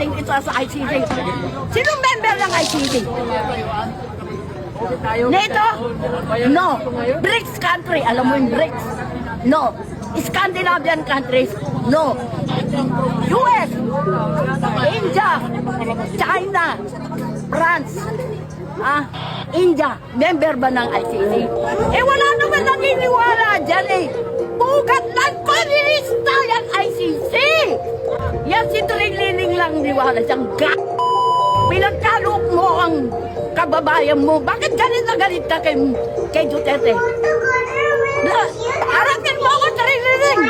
nating isa sa ICC. Sinong member ng ICC? NATO? No. BRICS country. Alam mo yung BRICS? No. Scandinavian countries? No. US? India? China? France? India? Member ba ng ICC? Eh wala naman naniniwala dyan eh. Bugat ng komunista yung ICC. Yan si Trilining lang niwala siyang pinagkalok mo ang kababayan mo. Bakit galit na galit ka kay Duterte? Harapin mo ako, Trilining!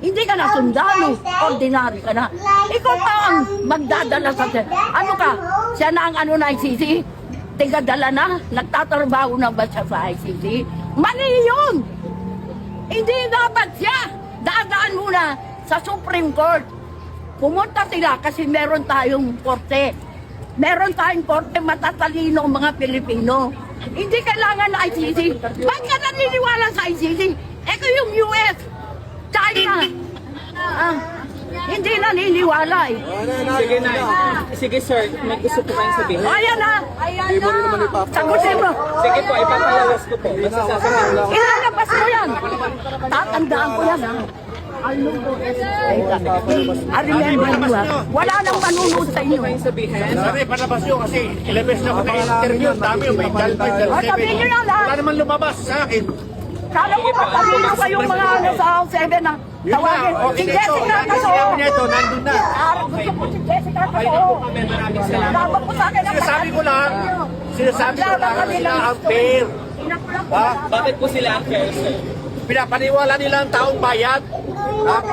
Hindi ka na sundalo. Ordinary ka na. Ikaw pa ang magdadala sa siya. Ano ka? Siya na ang ano na ICC? Tigadala na? Nagtatrabaho na ba siya sa ICC? Mali yun! Hindi dapat siya. Dadaan muna sa Supreme Court. Pumunta sila kasi meron tayong korte. Meron tayong korte matatalino mga Pilipino. Hindi kailangan na ICC. Bakit ka naniniwala sa ICC? Eko yung US, China. Hindi naniniwala eh. Sige na. Sige sir, may gusto ko kayong sabihin. Ayan na. Sagutin mo. Sige po, ipapalawas ko po. Basta sasabihin lang. Ilalabas mo yan. Tatandaan ko yan ha. I remember you ha. Wala nang manunood sa inyo. Kayong sabihin. Sorry, palabas nyo kasi ilabas na ako na interview. Dami yung may Jalpay, Sabihin nyo lang Wala ha. naman lumabas sa akin. Kala mo ba sabihin ko yung mga ano sa 7 na tawagin. Si Jessica Casoo. Ito, nandun na. Gusto ko si Jessica Casoo. Dapat ko sa akin ang Sinasabi ko lang sila ang fair. Bakit po sila unfair sir? Pinapaniwala nila ang taong bayan.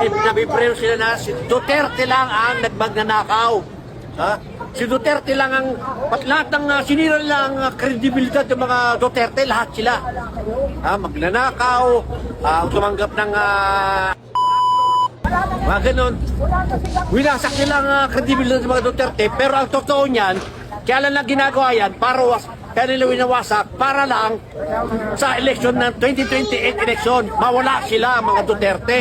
Nabipreo sila na si Duterte lang ang nagmagnanakaw. Si Duterte lang ang, lahat ng sinira lang kredibilidad ng mga Duterte, lahat sila. Magnanakaw, tumanggap ng mga ganun. Winasak nila ang kredibilidad ng mga Duterte, pero ang totoo niyan, kaya lang ginagawa yan, kaya nila winawasak para lang sa eleksyon ng 2028 eleksyon, mawala sila mga Duterte.